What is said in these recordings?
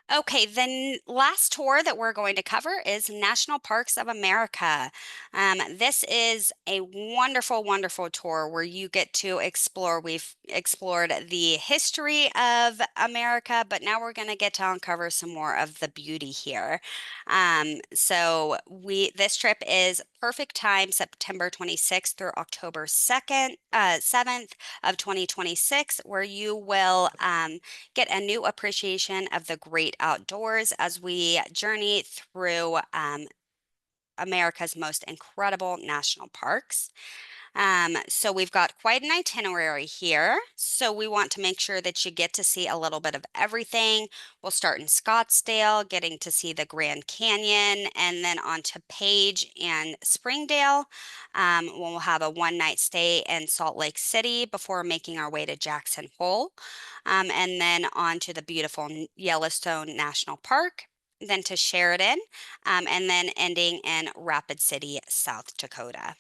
Okay, the last tour that we're going to cover is National Parks of America. This is a wonderful, wonderful tour where you get to explore. We've explored the history of America, but now we're going to get to uncover some more of the beauty here. This trip is perfect time, September 26th through October 7th of 2026, where you will get a new appreciation of the great outdoors as we journey through America's most incredible national parks. So we've got quite an itinerary here. So we want to make sure that you get to see a little bit of everything. We'll start in Scottsdale, getting to see the Grand Canyon, and then on to Page and Springdale. We'll have a one-night stay in Salt Lake City before making our way to Jackson Hole, and then on to the beautiful Yellowstone National Park. Then to Sheridan, and then ending in Rapid City, South Dakota.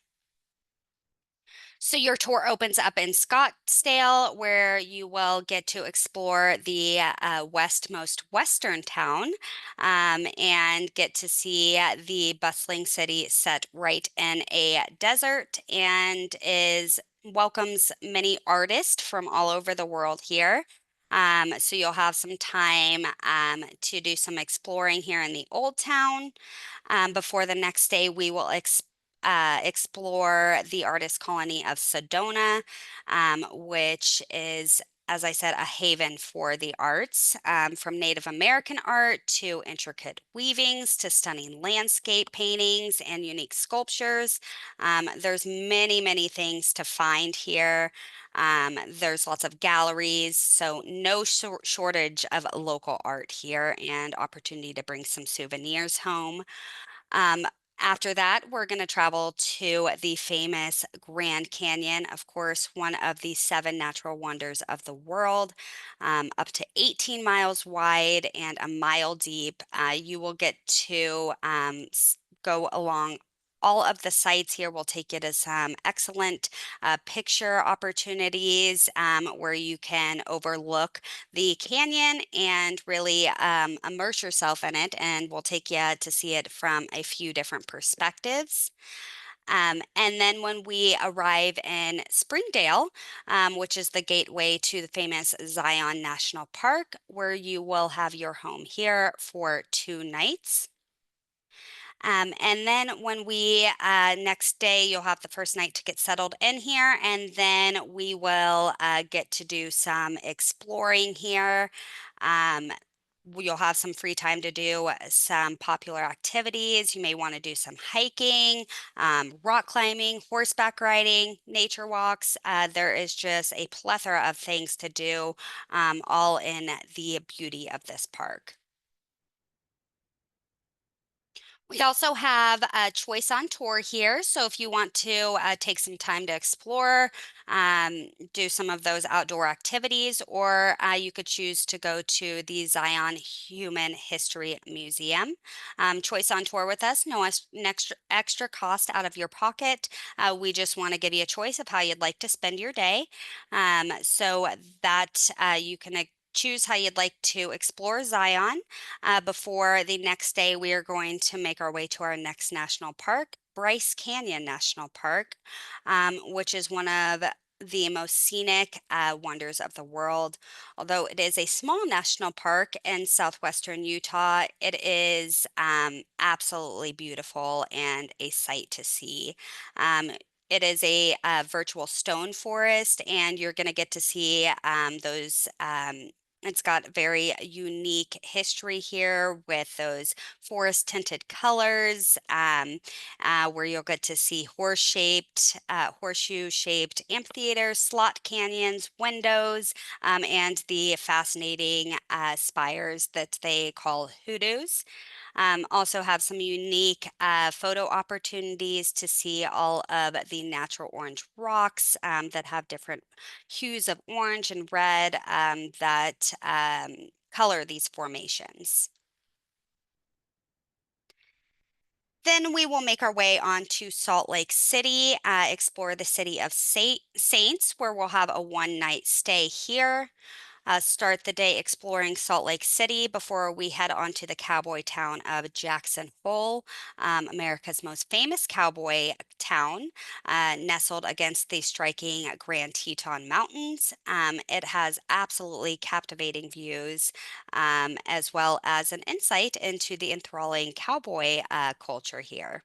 So your tour opens up in Scottsdale, where you will get to explore the westmost western town and get to see the bustling city set right in a desert and is welcomes many artists from all over the world here. So you'll have some time to do some exploring here in the old town. Before the next day, we will explore the artist colony of Sedona, which is, as I said, a haven for the arts, from Native American art to intricate weavings to stunning landscape paintings and unique sculptures. There's many, many things to find here. There's lots of galleries, so no shortage of local art here and opportunity to bring some souvenirs home. Um, After that, we're going to travel to the famous Grand Canyon, of course, one of the seven natural wonders of the world, up to 18 miles wide and a mile deep. You will get to go along. All of the sites here will take you to some excellent picture opportunities where you can overlook the canyon and really immerse yourself in it, and we'll take you to see it from a few different perspectives. And then when we arrive in Springdale, which is the gateway to the famous Zion National Park, where you will have your home here for 2 nights. And then when we next day, you'll have the first night to get settled in here, and then we will get to do some exploring here. Um, you'll have some free time to do some popular activities. You may want to do some hiking, rock climbing, horseback riding, nature walks. There is just a plethora of things to do, all in the beauty of this park. We also have a choice on tour here. So if you want to take some time to explore, do some of those outdoor activities, or you could choose to go to the Zion Human History Museum. Choice on tour with us, no extra cost out of your pocket. We just want to give you a choice of how you'd like to spend your day. So that you can choose how you'd like to explore Zion. Before the next day, we are going to make our way to our next national park, Bryce Canyon National Park, which is one of the most scenic wonders of the world. Although it is a small national park in southwestern Utah, it is absolutely beautiful and a sight to see. It is a virtual stone forest, and you're going to get to see those. It's got very unique history here with those forest tinted colors, where you'll get to see horseshoe shaped amphitheaters, slot canyons, windows, and the fascinating spires that they call hoodoos. Also have some unique photo opportunities to see all of the natural orange rocks that have different hues of orange and red that color these formations. Then we will make our way on to Salt Lake City, explore the city of Saints, where we'll have a one-night stay here. Start the day exploring Salt Lake City before we head on to the cowboy town of Jackson Hole, America's most famous cowboy town, nestled against the striking Grand Teton Mountains. It has absolutely captivating views, as well as an insight into the enthralling cowboy culture here.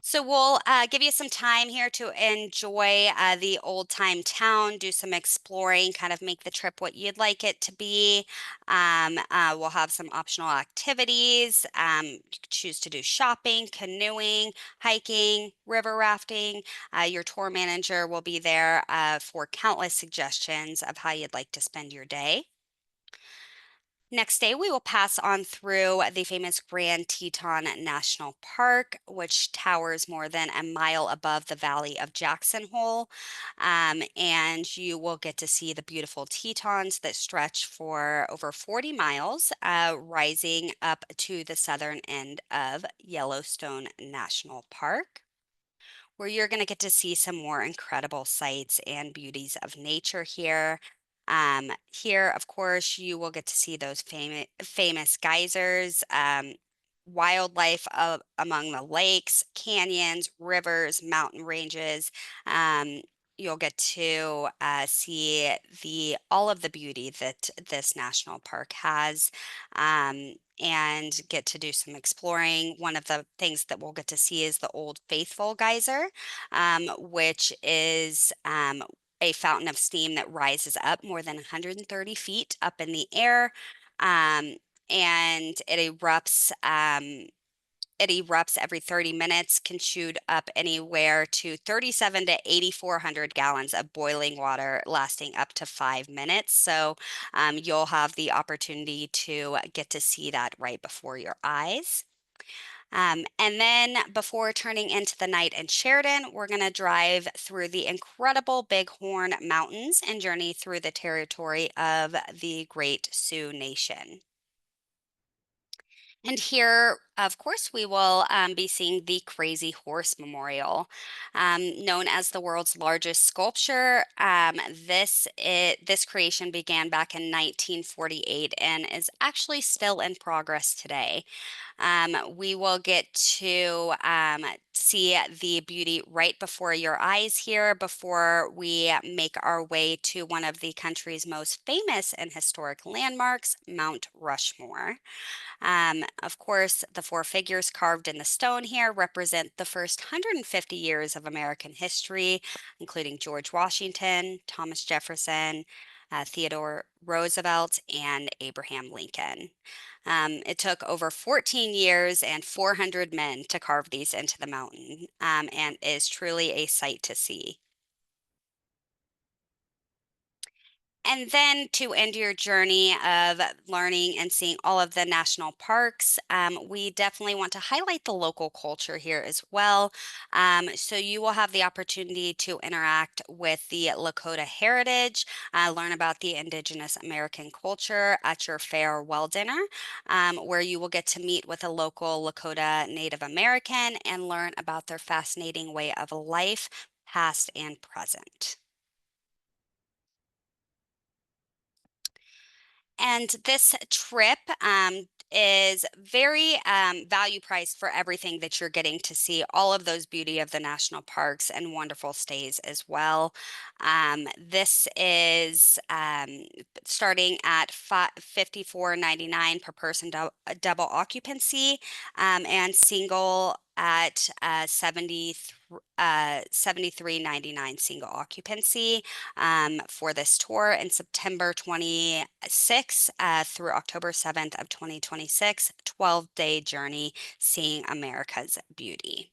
So we'll give you some time here to enjoy the old time town, do some exploring, kind of make the trip what you'd like it to be. We'll have some optional activities. You can choose to do shopping, canoeing, hiking, river rafting. Your tour manager will be there for countless suggestions of how you'd like to spend your day. Next day, we will pass on through the famous Grand Teton National Park, which towers more than a mile above the Valley of Jackson Hole. And you will get to see the beautiful Tetons that stretch for over 40 miles, rising up to the southern end of Yellowstone National Park, where you're going to get to see some more incredible sights and beauties of nature here. Here, of course, you will get to see those famous geysers, wildlife among the lakes, canyons, rivers, mountain ranges. Um, you'll get to see the all of the beauty that this national park has. And get to do some exploring. One of the things that we'll get to see is the Old Faithful geyser, which is a fountain of steam that rises up more than 130 feet up in the air. Um, and it erupts every 30 minutes, can shoot up anywhere to 37 to 8,400 gallons of boiling water, lasting up to 5 minutes. So you'll have the opportunity to get to see that right before your eyes. And then before turning into the night in Sheridan, we're going to drive through the incredible Bighorn Mountains and journey through the territory of the Great Sioux Nation. And here, of course, we will be seeing the Crazy Horse Memorial, known as the world's largest sculpture. This creation began back in 1948 and is actually still in progress today. We will get to see the beauty right before your eyes here before we make our way to one of the country's most famous and historic landmarks, Mount Rushmore. Of course, the four figures carved in the stone here represent the first 150 years of American history, including George Washington, Thomas Jefferson, Theodore Roosevelt, and Abraham Lincoln. It took over 14 years and 400 men to carve these into the mountain, and is truly a sight to see. And then to end your journey of learning and seeing all of the national parks, we definitely want to highlight the local culture here as well. So you will have the opportunity to interact with the Lakota heritage, learn about the Indigenous American culture at your farewell dinner, where you will get to meet with a local Lakota Native American and learn about their fascinating way of life, past and present. And this trip is very value priced for everything that you're getting to see, all of those beauty of the national parks and wonderful stays as well. This is starting at 54.99 per person, double occupancy, and single at 73.99 single occupancy for this tour in September 26th through October 7th of 2026, 12-day journey seeing America's beauty.